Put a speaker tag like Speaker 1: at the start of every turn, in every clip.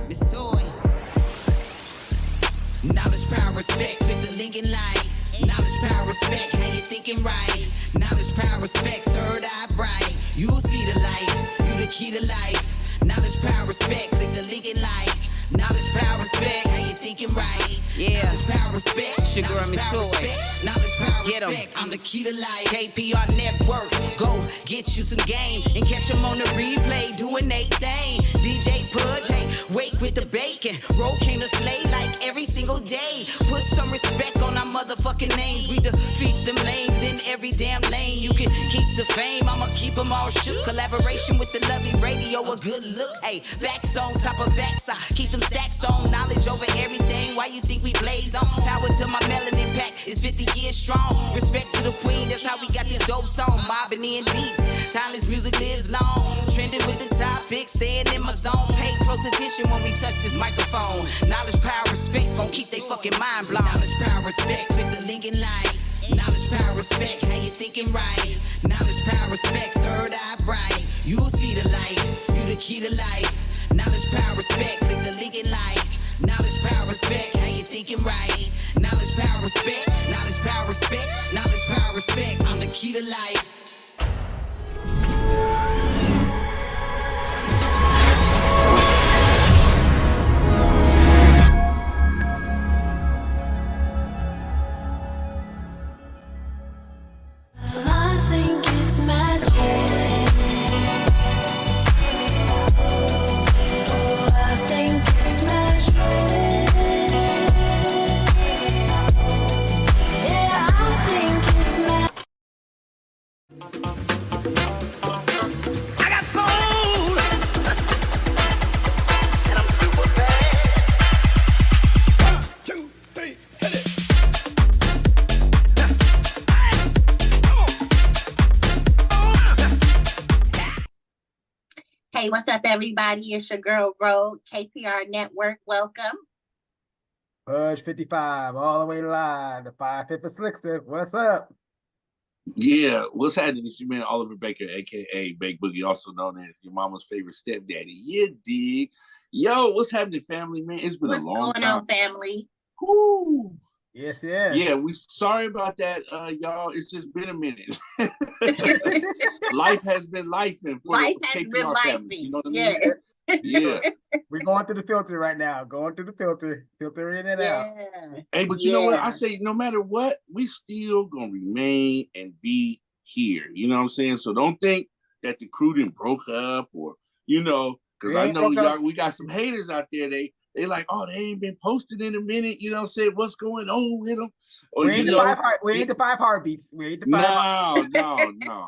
Speaker 1: Miss Toy. Knowledge, power, respect. Click the link and like. Knowledge, power, respect. How you thinking right? Knowledge, power, respect. Third eye bright. You'll see the light. You the key to life. Knowledge, power, respect. Click the link and like. Knowledge, power, respect. How you thinking right?
Speaker 2: Yeah.
Speaker 1: Knowledge, power, respect.
Speaker 2: Sugar on Miss Toy.
Speaker 1: Knowledge, power,
Speaker 2: Get 'em.
Speaker 1: respect. I'm the key to life.
Speaker 2: KPR Network, go get you some game and catch them on the replay doing they thing. DJ Pudge, hey, wake with the bacon. Roll came to slay like every single day. Put some respect on our motherfucking names. We defeat them lanes in every damn lane. You can keep the fame, I'ma keep them all shook. Collaboration with the lovely radio, a good look. Hey, facts on top of facts, I keep them stacks on. Knowledge over everything, why you think we blaze on? Power to my melanin pack, it's 50 years strong. Respect to the queen, that's how we got this dope song. Mobbing in deep, timeless music lives long. Trending with the topic, staying in my zone. Pay close attention when we touch this microphone. Knowledge, power, respect, gon' keep they fucking mind blown.
Speaker 1: Knowledge, power, respect, click the link and like. Knowledge, power, respect, how you thinking right? Knowledge, power, respect, third eye bright. You'll see the light, you the key to life. Knowledge, power, respect, click the link and like. Knowledge, power, respect, how you thinking right? Knowledge, power, respect, knowledge, power, respect, knowledge, power, respect. I'm the key to life.
Speaker 3: I think it's magic. Oh, I think it's magic. Yeah, I think it's magic.
Speaker 4: I got soul, and I'm super bad. 1, 2, 3, hit it.
Speaker 5: Hey, what's up, everybody? It's your girl, Ro, KPR Network. Welcome.
Speaker 6: Pudge 55, all the way live. The 5 Slickster. What's up?
Speaker 7: Yeah, what's happening? It's your man Oliver Baker, aka Bake Boogie, also known as your mama's favorite stepdaddy. You dig? Yo, what's happening, family? Man, it's been
Speaker 5: What's
Speaker 7: a long
Speaker 5: going
Speaker 7: time.
Speaker 5: on, family?
Speaker 7: Woo.
Speaker 6: Yes, yeah.
Speaker 7: Yeah, we sorry about that, y'all. It's just been a minute. Life has been lifing for
Speaker 5: Life
Speaker 7: the
Speaker 5: has
Speaker 7: KPR
Speaker 5: been
Speaker 7: family. You know what I mean?
Speaker 5: Yes.
Speaker 7: Yeah.
Speaker 6: We're going through the filter right now. Going through the filter. Filter in and out.
Speaker 5: Yeah.
Speaker 7: Hey, but you know what?
Speaker 5: Yeah.
Speaker 7: I say no matter what, we still gonna remain and be here. You know what I'm saying? So don't think that the crew didn't broke up or, you know, because
Speaker 6: We
Speaker 7: I
Speaker 6: ain't
Speaker 7: know
Speaker 6: broke up.
Speaker 7: y'all, we got some haters out there. They like, oh, they ain't been posted in a minute. You know what I'm saying? What's going on with them? Or,
Speaker 6: We ain't
Speaker 7: you
Speaker 6: the
Speaker 7: know,
Speaker 6: five heartbeats. We ain't the five
Speaker 7: no.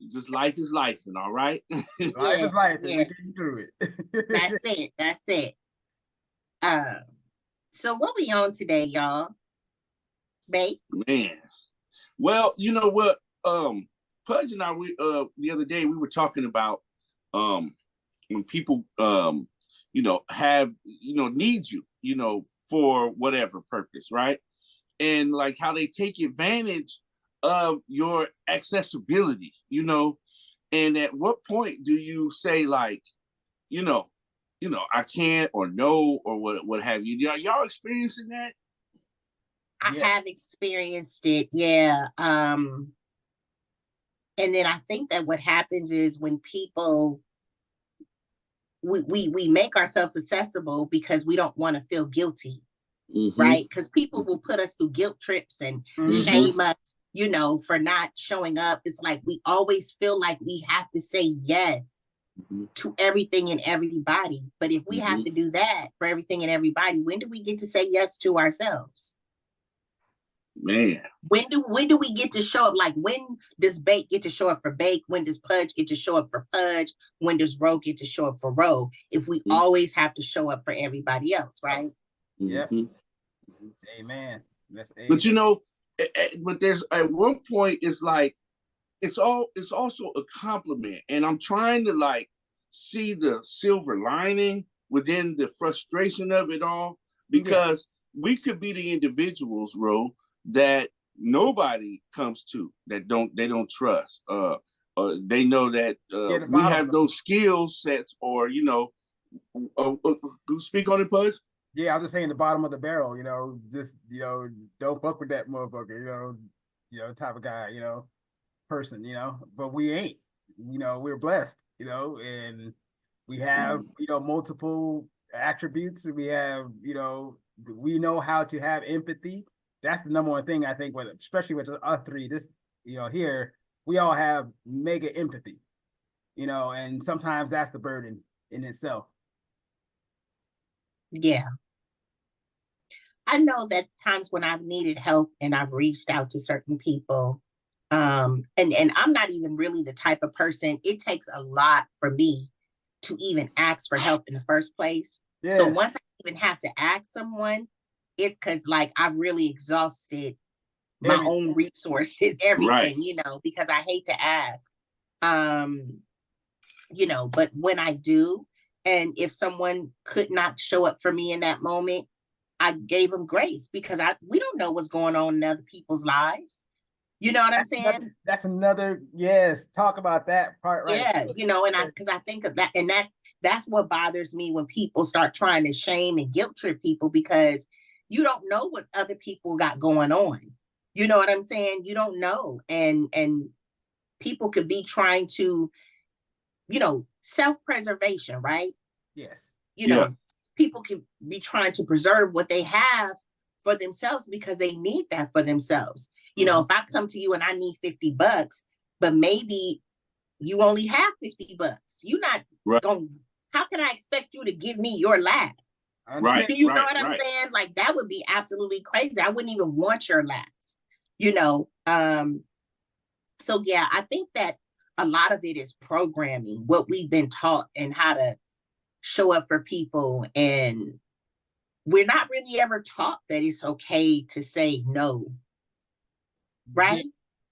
Speaker 7: Just life is life, and all right.
Speaker 6: Life is life, and
Speaker 5: Yeah.
Speaker 6: we're getting through it.
Speaker 5: That's it. So what we on today, y'all? Babe?
Speaker 7: Man. Well, you know what? Pudge and I, we the other day we were talking about when people you know, have, you know, need you, you know, for whatever purpose, right? And like how they take advantage of your accessibility, you know, and at what point do you say like, you know, I can't or no or what have you? Y'all experiencing that?
Speaker 5: I
Speaker 6: Yeah.
Speaker 5: have experienced it, yeah. And then I think that what happens is when people we make ourselves accessible because we don't want to feel guilty,
Speaker 7: Mm-hmm.
Speaker 5: right? Because people will put us through guilt trips and
Speaker 6: Mhm.
Speaker 5: shame us, you know, for not showing up. It's like we always feel like we have to say yes
Speaker 7: Mhm.
Speaker 5: to everything and everybody. But if we have
Speaker 7: Mhm.
Speaker 5: to do that for everything and everybody, when do we get to say yes to ourselves?
Speaker 7: Man.
Speaker 5: When do we get to show up? Like, when does Bake get to show up for Bake? When does Pudge get to show up for Pudge? When does Ro get to show up for Ro? If we
Speaker 7: Mhm.
Speaker 5: always have to show up for everybody else, right?
Speaker 6: Yep.
Speaker 7: Mhm.
Speaker 6: Amen. That's
Speaker 7: But you know, but there's at one point it's like it's also a compliment, and I'm trying to like see the silver lining within the frustration of it all, because we could be the individuals, Ro, that nobody comes to, that they don't trust, they know that
Speaker 6: Yeah, the
Speaker 7: we
Speaker 6: bottom
Speaker 7: have
Speaker 6: of
Speaker 7: those skill sets, or speak on it, Pudge.
Speaker 6: Yeah, I'm just saying the bottom of the barrel, just, don't fuck with that motherfucker, type of guy, person, but we ain't, we're blessed, and we have, multiple attributes. We have, we know how to have empathy. That's the number one thing I think, especially with us three, this, here, we all have mega empathy, and sometimes that's the burden in itself.
Speaker 5: Yeah. I know that times when I've needed help and I've reached out to certain people, and I'm not even really the type of person, it takes a lot for me to even ask for help in the first place.
Speaker 6: Yes.
Speaker 5: So once I even have to ask someone, it's because like I've really exhausted my own resources, everything,
Speaker 7: Right.
Speaker 5: Because I hate to ask. But when I do, and if someone could not show up for me in that moment, I gave them grace, because we don't know what's going on in other people's lives. You know what I'm saying?
Speaker 6: That's another, yes. Talk about that part, right?
Speaker 5: Yeah, because I think of that, and that's what bothers me when people start trying to shame and guilt trip people, because you don't know what other people got going on. You know what I'm saying? You don't know, and people could be trying to, self-preservation, right?
Speaker 6: Yes.
Speaker 5: People can be trying to preserve what they have for themselves because they need that for themselves. If I come to you and I need $50, but maybe you only have $50, you're not going, how can I expect you to give me your last?
Speaker 7: Right.
Speaker 5: You know what I'm saying? Like, that would be absolutely crazy. I wouldn't even want your last, So yeah, I think that a lot of it is programming, what we've been taught and how to show up for people. And we're not really ever taught that it's okay to say no. Right?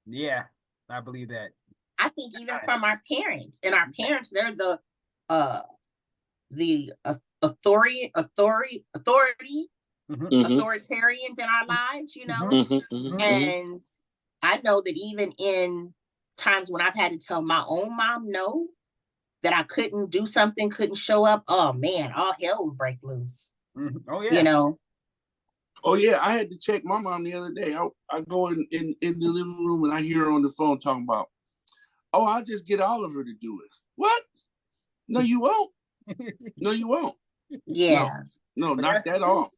Speaker 6: Yeah, I believe that.
Speaker 5: I think even from our parents, and our parents, they're the authority authoritarians in our lives, And I know that even in times when I've had to tell my own mom no, that I couldn't do something, couldn't show up, oh man, all hell would break loose.
Speaker 6: Oh yeah.
Speaker 7: Oh yeah, I had to check my mom the other day. I go in the living room and I hear her on the phone talking about, oh, I'll just get Oliver to do it. What? No, you won't. No, you won't.
Speaker 5: Yeah.
Speaker 7: No, knock that off.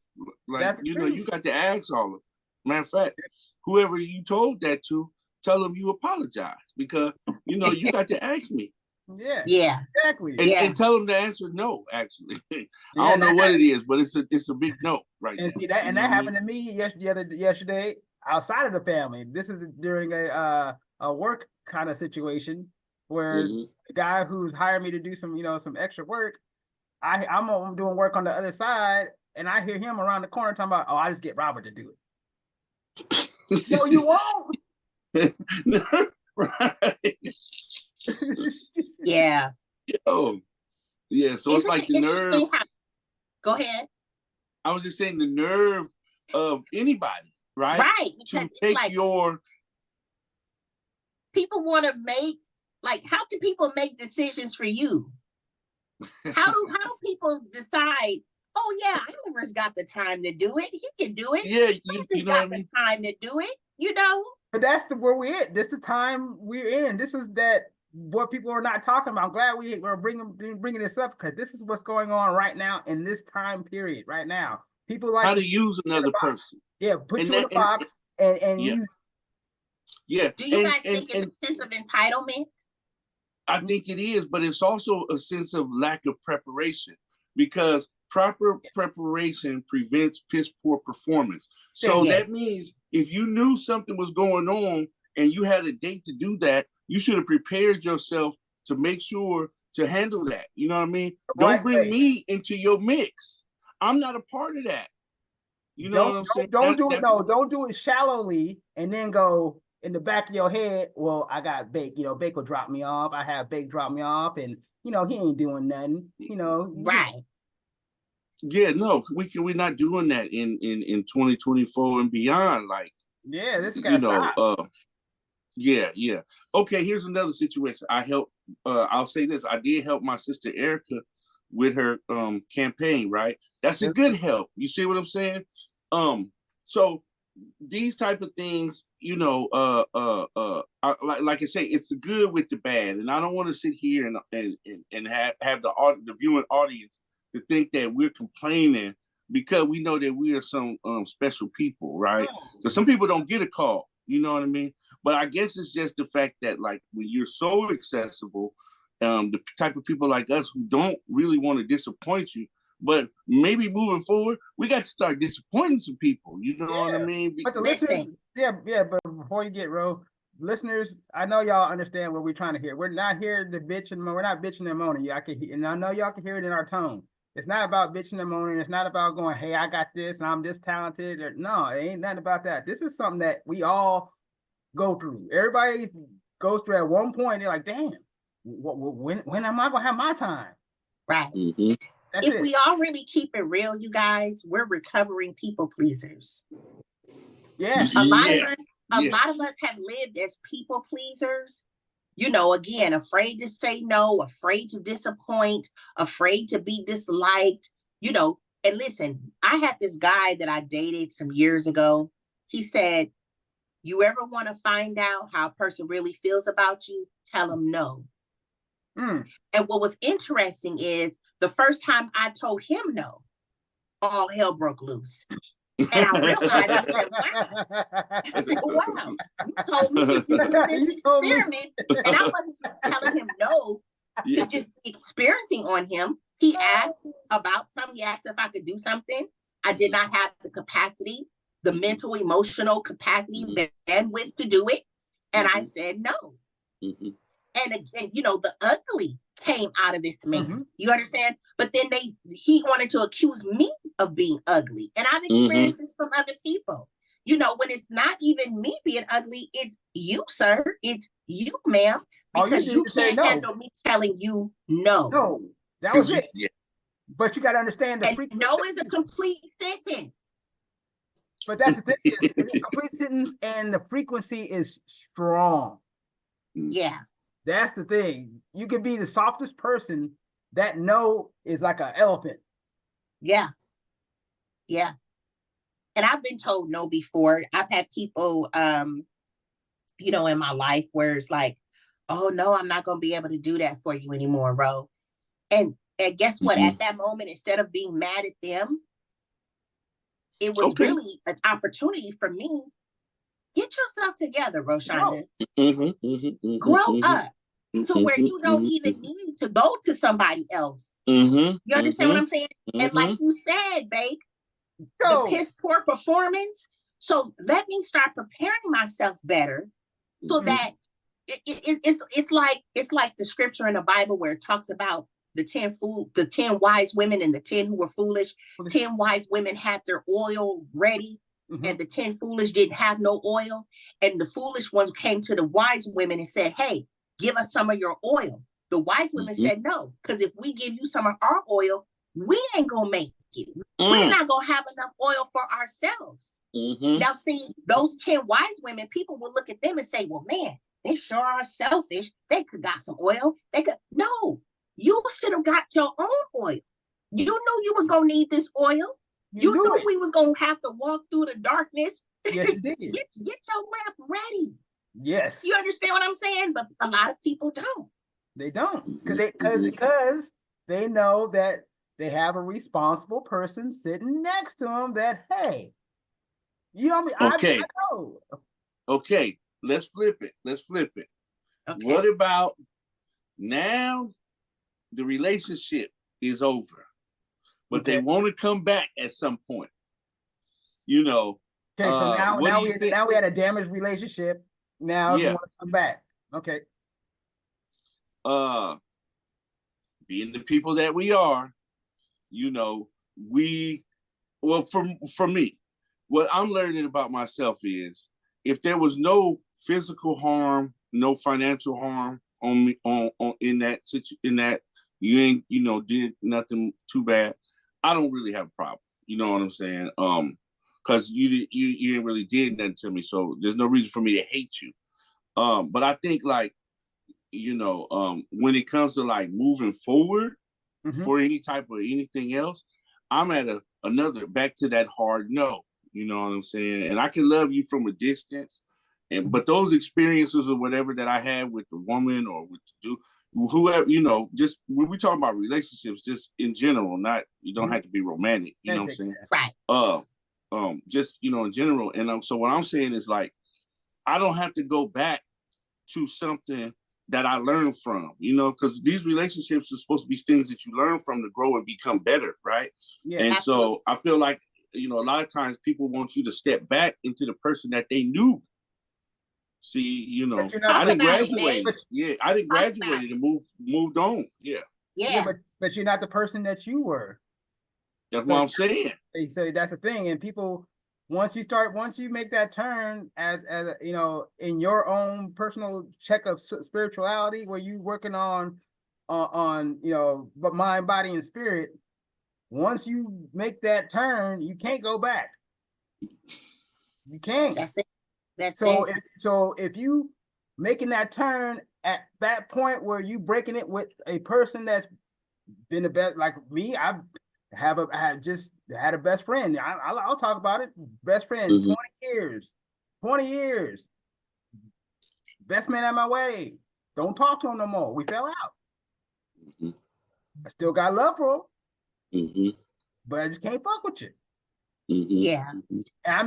Speaker 7: Like, you got to ask Oliver. Matter of fact, whoever you told that to, tell them you apologize, because, you got to ask me.
Speaker 5: Yeah.
Speaker 6: Exactly.
Speaker 7: And tell them the answer no, actually. I don't know what it is, but it's a big no right
Speaker 6: and
Speaker 7: now.
Speaker 6: See that, and that happened to me yesterday outside of the family. This is during a work kind of situation where the guy who's hired me to do some extra work, I'm doing work on the other side, and I hear him around the corner talking about, oh, I just get Robert to do it. No, you won't.
Speaker 7: Right.
Speaker 5: Yeah.
Speaker 7: Oh, yeah. So it's like the nerve.
Speaker 5: Go ahead.
Speaker 7: I was just saying the nerve of anybody, right?
Speaker 5: Right.
Speaker 7: To take
Speaker 5: people want to make, like, how can people make decisions for you? How do people decide, oh yeah, Oliver's got the time to do it. He can do it.
Speaker 7: Yeah,
Speaker 5: you know got the time to do it,
Speaker 6: But that's where we're at. This is the time we're in. This is what people are not talking about. I'm glad we're bringing this up, because this is what's going on right now in this time period right now. People like
Speaker 7: how to use another person.
Speaker 6: Yeah, put you in a box and
Speaker 7: yeah.
Speaker 6: use.
Speaker 7: Yeah.
Speaker 5: Do you guys think it's a sense of entitlement?
Speaker 7: I think it is, but it's also a sense of lack of preparation, because proper preparation prevents piss poor performance. So that means if you knew something was going on and you had a date to do that, you should have prepared yourself to make sure to handle that. You know what I mean? Don't bring me into your mix. I'm not a part of that. You know what I'm saying?
Speaker 6: Don't do it shallowly and then go in the back of your head, well, I got Bake. Bake will drop me off. I have Bake drop me off, and he ain't doing nothing.
Speaker 5: Right.
Speaker 7: Yeah, no, we're not doing that in 2024 and beyond. Like,
Speaker 6: this guy.
Speaker 7: Yeah, yeah. Okay, here's another situation. I'll say this. I did help my sister Erica with her campaign, right? That's a good help. You see what I'm saying? So these type of things, like I say, it's the good with the bad. And I don't want to sit here and have the viewing audience to think that we're complaining because we know that we are some special people, right? So some people don't get a call, you know what I mean? But I guess it's just the fact that, like, when you're so accessible, the type of people like us who don't really want to disappoint you, but maybe moving forward, we got to start disappointing some people. You know what I mean?
Speaker 6: But the listeners, but before you get listeners, I know y'all understand what we're trying to hear. We're not here to bitch and moan. We're not bitching and moaning. Y'all can, and I know y'all can hear it in our tone. It's not about bitching and moaning. It's not about going, hey, I got this and I'm this talented. No, it ain't nothing about that. This is something that we all go through. Everybody goes through at one point. They're like, damn, when am I gonna have my time?
Speaker 5: Right.
Speaker 7: Mm-hmm.
Speaker 5: If we all really keep it real, you guys, we're recovering people pleasers.
Speaker 6: Yes.
Speaker 5: A lot of us have lived as people pleasers. Again, afraid to say no, afraid to disappoint, afraid to be disliked, And listen, I had this guy that I dated some years ago. He said, you ever want to find out how a person really feels about you? Tell them no. And what was interesting is the first time I told him no, all hell broke loose. And I realized, I said, wow, you told me to do this experiment. And I wasn't telling him no to just experiencing on him. He asked about something. He asked if I could do something. I did not have the capacity, the mental, emotional capacity, bandwidth to do it. And I said no. And again, the ugly came out of this man. You understand? But then he wanted to accuse me of being ugly. And I've experienced this from other people. When it's not even me being ugly, it's you, sir. It's you, ma'am. Because you can't handle me telling you no.
Speaker 6: No, that was it.
Speaker 7: Yeah.
Speaker 6: But you got to understand
Speaker 5: and no is a complete sentence.
Speaker 6: But that's the thing. It's a complete sentence and the frequency is strong.
Speaker 5: Yeah.
Speaker 6: That's the thing. You could be the softest person. That no is like an elephant.
Speaker 5: Yeah. Yeah. And I've been told no before. I've had people, in my life where it's like, oh, no, I'm not going to be able to do that for you anymore, Ro. And guess what? At that moment, instead of being mad at them, it was really an opportunity for me. Get yourself together, Roshonda. Grow up to where you don't even need to go to somebody else. You understand what I'm saying? And like you said, babe, the piss poor performance. So let me start preparing myself better so that it's like the scripture in the Bible where it talks about the 10 wise women and the 10 who were foolish. 10 wise women had their oil ready. And the 10 foolish didn't have no oil. And the foolish ones came to the wise women and said, hey, give us some of your oil. The wise women said no, because if we give you some of our oil, we ain't going to make it. We're not going to have enough oil for ourselves. Now, see, those 10 wise women, people will look at them and say, well, man, they sure are selfish. They could got some oil. No, you should have got your own oil. You knew you was going to need this oil. You knew we was going to have to walk through the darkness.
Speaker 6: Yes, you did.
Speaker 5: Get your lamp ready.
Speaker 6: Yes.
Speaker 5: You understand what I'm saying? But a lot of people don't.
Speaker 6: They don't. Because they know that they have a responsible person sitting next to them that, hey, you know what I mean?
Speaker 7: Okay.
Speaker 6: I know.
Speaker 7: Okay, let's flip it. Okay. What about now the relationship is over, but they want to come back at some point?
Speaker 6: Okay, so now we had a damaged relationship. Now we want to come back. Okay.
Speaker 7: Being the people that we are, for me, what I'm learning about myself is if there was no physical harm, no financial harm on me in that you ain't did nothing too bad, I don't really have a problem. You know what I'm saying? Because you ain't really did nothing to me, so there's no reason for me to hate you. But I think like, when it comes to like moving forward for any type of anything else, I'm at another back to that hard no. You know what I'm saying? And I can love you from a distance, but those experiences or whatever that I had with the woman or with the dude, whoever, just when we talk about relationships, just in general, not you don't have to be romantic. You know what I'm saying?
Speaker 5: Right.
Speaker 7: Just in general. And so what I'm saying is like, I don't have to go back to something that I learned from, because these relationships are supposed to be things that you learn from to grow and become better, right?
Speaker 6: Yeah,
Speaker 7: and
Speaker 5: absolutely.
Speaker 7: So I feel like, a lot of times people want you to step back into the person that they knew. See, I didn't graduate. Yeah, I didn't graduate and moved on. Yeah.
Speaker 5: Yeah.
Speaker 6: But you're not the person that you were.
Speaker 7: That's what I'm saying.
Speaker 6: So that's the thing, and people. Once you make that turn as in your own personal check of spirituality, where you working on but mind, body, and spirit. Once you make that turn, you can't go back. You can't.
Speaker 5: That's it.
Speaker 6: So if you making that turn at that point where you breaking it with a person that's been the best, like me, I just had a best friend. I'll talk about it. Best friend, 20 years. Best man out my way. Don't talk to him no more. We fell out. I still got love for him, but I just can't fuck with you.
Speaker 5: Yeah.
Speaker 6: And I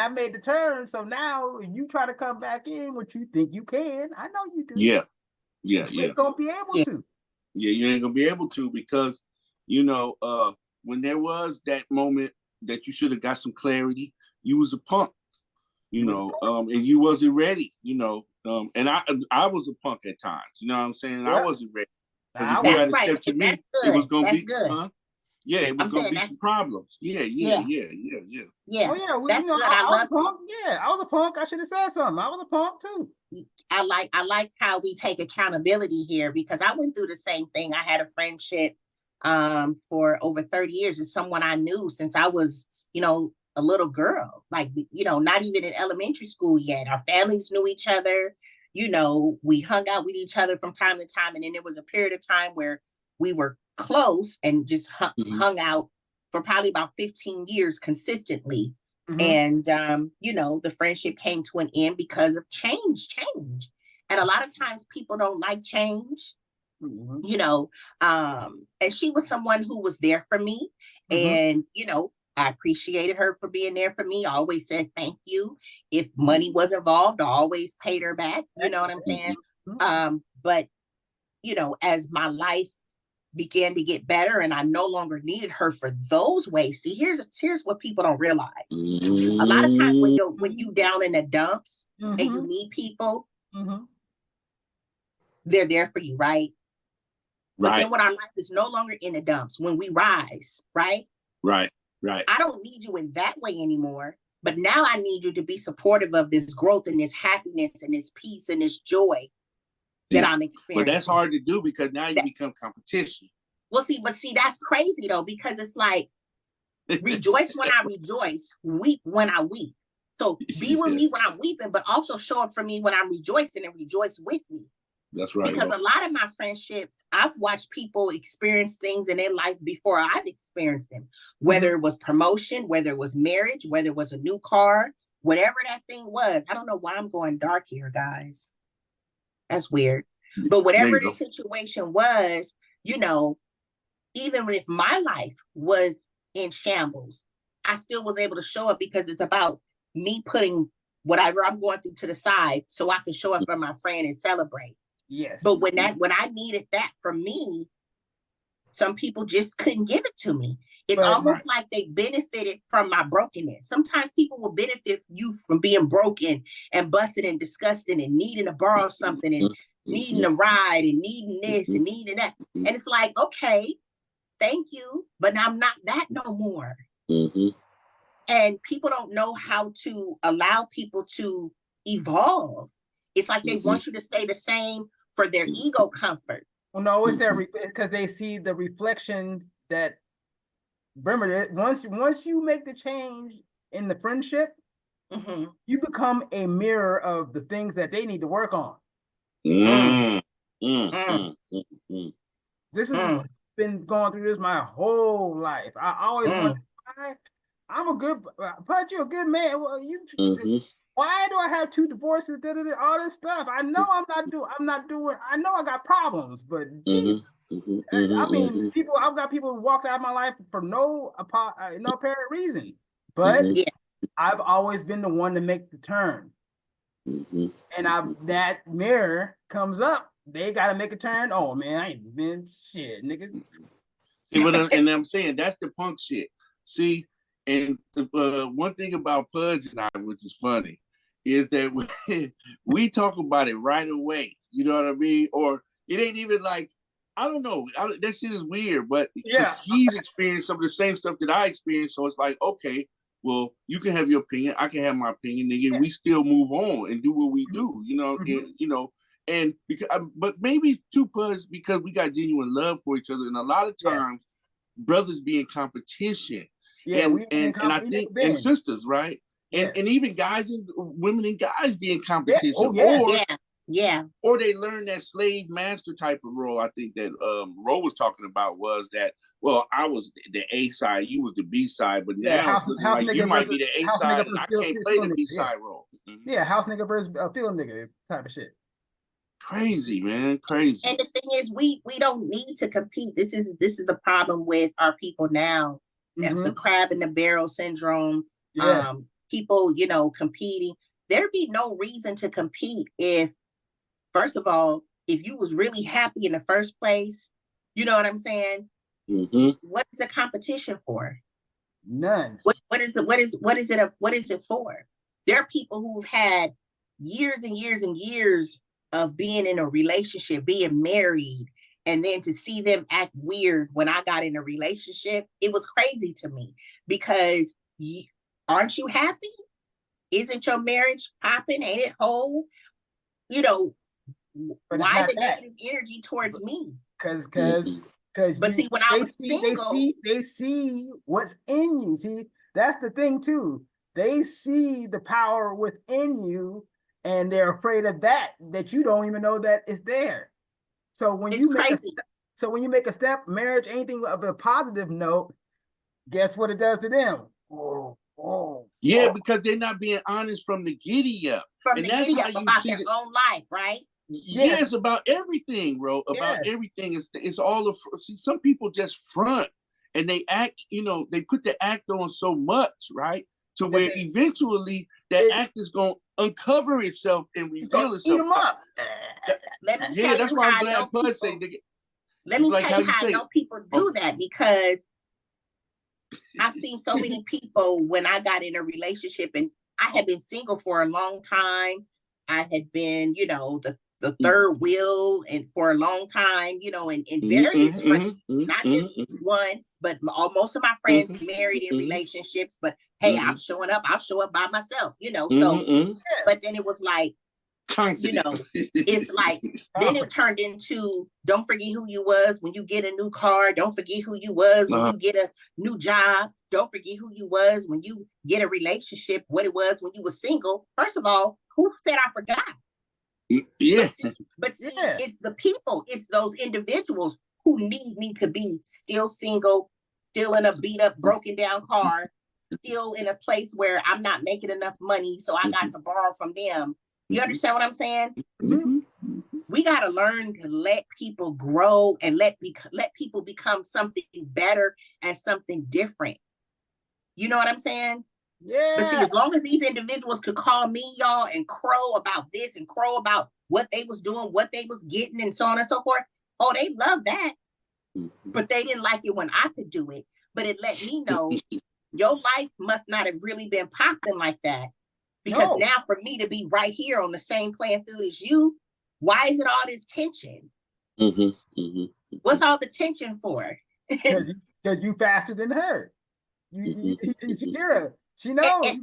Speaker 6: made the turn. So now you try to come back in, what you think you can. I know you do.
Speaker 7: Yeah.
Speaker 6: You ain't gonna be able to.
Speaker 7: Yeah, you ain't gonna be able to because when there was that moment that you should have got some clarity, you was a punk, and you wasn't ready, and I was a punk at times, you know what I'm saying? I wasn't ready. Because if you had a step to me, it was gonna be good. Yeah, it was gonna be some problems. Yeah.
Speaker 5: Oh yeah,
Speaker 6: Well,
Speaker 5: that's good.
Speaker 6: I was a punk. Yeah, I was a punk. I should have said something. I was a punk too.
Speaker 5: I like how we take accountability here, because I went through the same thing. I had a friendship for over 30 years with someone I knew since I was, a little girl, like, not even in elementary school yet. Our families knew each other. We hung out with each other from time to time. And then there was a period of time where we were close and just hung out for probably about 15 years consistently. And, the friendship came to an end because of change. And a lot of times people don't like change, and she was someone who was there for me. And, I appreciated her for being there for me. I always said thank you. If money was involved, I always paid her back. You know what I'm saying? But, as my life began to get better and I no longer needed her for those ways. See, here's what people don't realize. A lot of times when you down in the dumps and you need people, they're there for you, right? But then when our life is no longer in the dumps, when we rise, right?
Speaker 7: Right.
Speaker 5: I don't need you in that way anymore. But now I need you to be supportive of this growth and this happiness and this peace and this joy that I'm experiencing.
Speaker 7: But that's hard to do because now you become competition.
Speaker 5: Well, see, that's crazy though, because it's like, rejoice when I rejoice, weep when I weep. So be with me when I'm weeping, but also show up for me when I'm rejoicing and rejoice with me.
Speaker 7: That's right.
Speaker 5: Because a lot of my friendships, I've watched people experience things in their life before I've experienced them, whether it was promotion, whether it was marriage, whether it was a new car, whatever that thing was. I don't know why I'm going dark here, guys. That's weird. But whatever the situation was, even if my life was in shambles, I still was able to show up because it's about me putting whatever I'm going through to the side so I can show up for my friend and celebrate.
Speaker 6: Yes.
Speaker 5: But when I needed that from me, some people just couldn't give it to me. It's almost like they benefited from my brokenness. Sometimes people will benefit you from being broken and busted and disgusted and needing to borrow something and needing a ride and needing this and needing that. And it's like, okay, thank you, but I'm not that no more. And people don't know how to allow people to evolve. It's like they want you to stay the same for their ego comfort.
Speaker 6: Well, no, it's their because they see the reflection that, remember, once you make the change in the friendship, you become a mirror of the things that they need to work on.
Speaker 7: Mm. Mm.
Speaker 6: This has been going through this my whole life. I always wondered why I'm a good, Pudge, you're a good man. Well, why do I have 2 divorces? All this stuff. I know I'm not doing. I know I got problems, but geez, I mean, I've got people who walked out of my life for no apparent reason. But I've always been the one to make the turn, and that mirror comes up. They got to make a turn. Oh man, I ain't been shit, nigga.
Speaker 7: And I'm saying that's the punk shit. See, and one thing about Pudge and I, which is funny, is that we talk about it right away. You know what I mean? Or it ain't even like, I don't know. That shit is weird, but because he's experienced some of the same stuff that I experienced, so it's like, okay, well, you can have your opinion, I can have my opinion, nigga. We still move on and do what we do, you know. And, and because, but maybe too, Pudge, because we got genuine love for each other, and a lot of times, brothers be in competition, and I think and sisters, right? And even guys and women and guys be in competition, or they learn that slave master type of role. I think that Ro was talking about was that, well, I was the A side, you was the B side, but now it's looking like you might be the A side, and I can't play the B side role.
Speaker 6: Yeah, house nigga versus field nigga type of shit.
Speaker 7: Crazy, man, crazy.
Speaker 5: And the thing is, we don't need to compete. This is the problem with our people now. The crab in the barrel syndrome. People, competing. There'd be no reason to compete if, first of all, if you was really happy in the first place, you know what I'm saying? What is the competition for?
Speaker 6: None.
Speaker 5: What is it for? There are people who've had years and years and years of being in a relationship, being married, and then to see them act weird when I got in a relationship, it was crazy to me, because aren't you happy? Isn't your marriage popping? Ain't it whole? Why the negative energy towards me?
Speaker 6: Because
Speaker 5: see, when I was single,
Speaker 6: they see what's in you. See, that's the thing too. They see the power within you, and they're afraid of that you don't even know that it's there. So when you make a step, marriage, anything of a positive note, guess what it does to them?
Speaker 7: Because they're not being honest from the giddy up.
Speaker 5: And that's how you about see their own life, right?
Speaker 7: Yeah, it's about everything, bro. About everything. It's all of. See, some people just front and they act. They put the act on so much, right? To where eventually that act is gonna uncover itself and reveal itself.
Speaker 5: Eat them up.
Speaker 7: That's why I'm glad Bud said.
Speaker 5: Let me tell you how I know people do that, because I've seen so many people when I got in a relationship, and I had been single for a long time. I had been, the third wheel, and for a long time, in various friends, not just one, but most of my friends married in relationships. But hey, I'm showing up. I'll show up by myself, So, but then it was like, it's like, then it turned into, don't forget who you was when you get a new car. Don't forget who you was when you get a new job. Don't forget who you was when you get a relationship, what it was when you were single. First of all, who said I forgot? But see, it's the people, it's those individuals who need me to be still single, still in a beat up, broken down car, still in a place where I'm not making enough money, so I got to borrow from them. You understand what I'm saying? We got to learn to let people grow and let people become something better and something different. You know what I'm saying?
Speaker 6: Yeah.
Speaker 5: But see, as long as these individuals could call me, y'all, and crow about this and crow about what they was doing, what they was getting, and so on and so forth, oh, they love that. But they didn't like it when I could do it. But it let me know your life must not have really been popping like that. Because now for me to be right here on the same playing field as you, why is it all this tension? What's all the tension for?
Speaker 6: Because you faster than her. You Shakira, she knows.
Speaker 5: I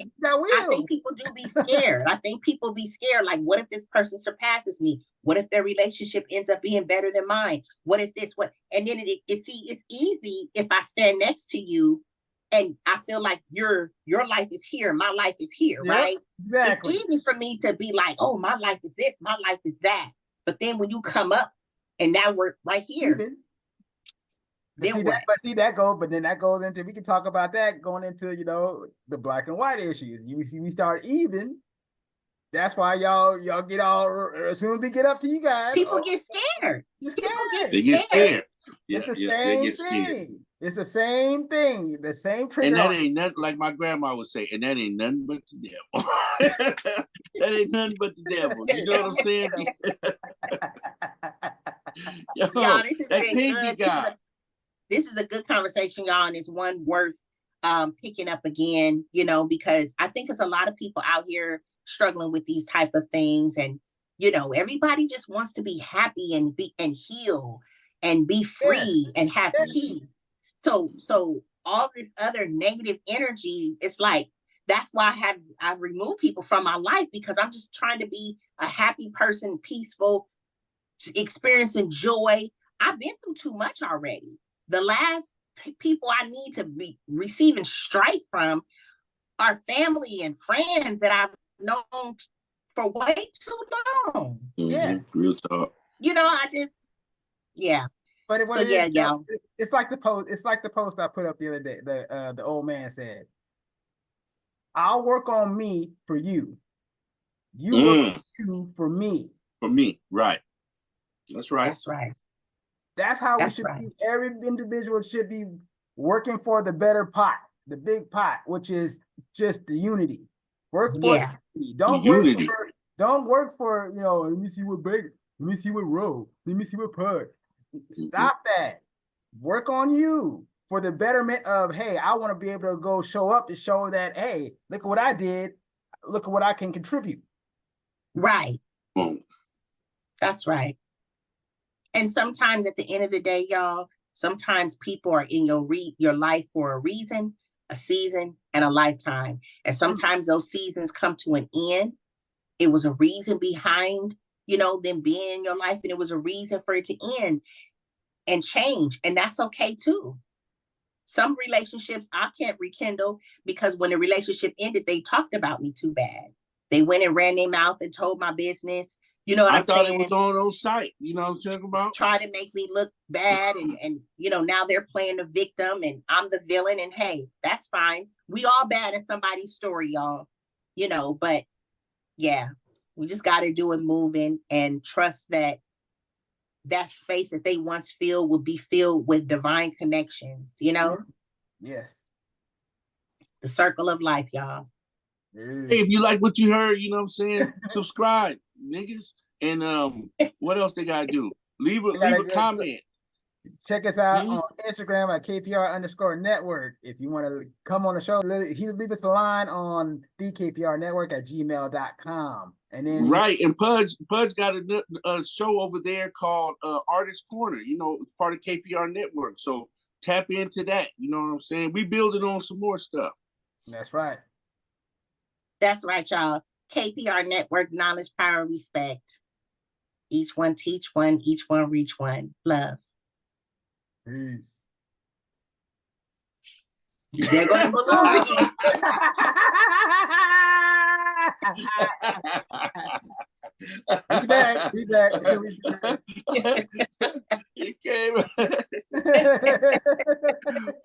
Speaker 5: think people do be scared. I think people be scared. Like, what if this person surpasses me? What if their relationship ends up being better than mine? What if this? What? And then it's easy if I stand next to you and I feel like your life is here, my life is here,
Speaker 6: Yep,
Speaker 5: right?
Speaker 6: exactly.
Speaker 5: It's easy for me to be like, oh, my life is this, my life is that. But then when you come up and now we're right here,
Speaker 6: Even.
Speaker 5: then
Speaker 6: See
Speaker 5: what?
Speaker 6: that, but then that goes into, we can talk about that going into, you know, the black and white issues. You see, we start even. That's why y'all get all, as soon as we get up to you guys,
Speaker 5: People get scared.
Speaker 6: you're
Speaker 5: People
Speaker 6: scared.
Speaker 7: They get scared. Yeah,
Speaker 6: It's the
Speaker 7: yeah, they
Speaker 6: same
Speaker 7: get scared.
Speaker 6: thing. It's the same thing. The same
Speaker 7: And
Speaker 6: trigger.
Speaker 7: that ain't nothing, like my grandma would say, and that ain't nothing but the devil. That ain't nothing but the devil. You know what I'm saying? Yo,
Speaker 5: Y'all, this has
Speaker 7: that
Speaker 5: been
Speaker 7: kinky
Speaker 5: good.
Speaker 7: guy.
Speaker 5: This is a good conversation, y'all, and it's one worth picking up again, you know, because I think there's a lot of people out here struggling with these type of things, and you know, everybody just wants to be happy and heal and be free and have peace. So all this other negative energy, it's like, that's why I've removed people from my life, because I'm just trying to be a happy person, peaceful, experiencing joy. I've been through too much already. The last people I need to be receiving strife from are family and friends that I've known for way too long.
Speaker 6: Yeah.
Speaker 7: Real talk.
Speaker 5: You know, I just, yeah.
Speaker 6: But
Speaker 5: So yeah, y'all.
Speaker 6: It's like the post. It's like the post I put up the other day. The old man said, "I'll work on me for you. You work on you for me."
Speaker 7: For me, right? That's right.
Speaker 5: That's right.
Speaker 6: That's how we
Speaker 5: That's
Speaker 6: should
Speaker 5: right.
Speaker 6: be. Every individual should be working for the better pot, the big pot, which is just the unity. Work for
Speaker 5: Yeah.
Speaker 6: the unity. Don't work for, you know, let me see what Baker, let me see what Rowe, let me see what Pud. Stop that. Work on you for the betterment of, hey, I want to be able to go show up to show that, hey, look at what I did. Look at what I can contribute.
Speaker 5: Right.
Speaker 7: Boom.
Speaker 5: That's right. And sometimes at the end of the day, y'all, sometimes people are in your life for a reason, a season, and a lifetime. And sometimes those seasons come to an end. It was a reason behind, you know, them being in your life, and it was a reason for it to end and change. And that's okay too. Some relationships I can't rekindle because when the relationship ended, they talked about me too bad. They went and ran their mouth and told my business. You know what I'm saying?
Speaker 7: I thought it was on those sites. You know what I'm talking about?
Speaker 5: Try to make me look bad, and you know, now they're playing the victim and I'm the villain, and hey, that's fine. We all bad in somebody's story, y'all. You know, but yeah, we just got to do it moving and trust that that space that they once filled will be filled with divine connections, you know?
Speaker 6: Yes.
Speaker 5: The circle of life, y'all.
Speaker 7: Hey, if you like what you heard, you know what I'm saying? Subscribe, niggas. And what else they gotta do? Leave a comment.
Speaker 6: Check us out on Instagram at KPR_network. If you want to come on the show, leave us a line on thekprnetwork@gmail.com. And then
Speaker 7: right, and Pudge got a show over there called Artist Corner. You know, it's part of KPR Network. So tap into that. You know what I'm saying? We building on some more stuff.
Speaker 6: That's right.
Speaker 5: That's right, y'all. KPR Network, knowledge, power, respect. Each one teach one, each one reach one. Love.
Speaker 6: Peace.
Speaker 5: There go the balloons again.
Speaker 6: Be back.
Speaker 7: You came.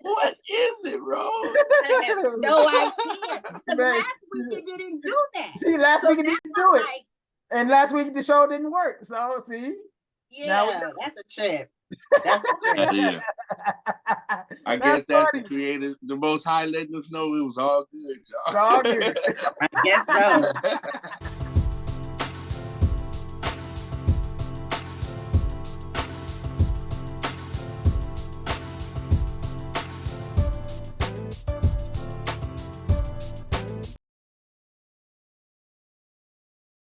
Speaker 7: What is it, bro?
Speaker 5: I have no idea. Last week you didn't do that.
Speaker 6: See, last week it didn't do it. And last week the show didn't work. So see?
Speaker 5: Yeah, that's a trip. That's a trip.
Speaker 7: Yeah. I guess that's the creator, the Most High letting us know it was all good, y'all.
Speaker 6: It's all good.
Speaker 5: I guess so.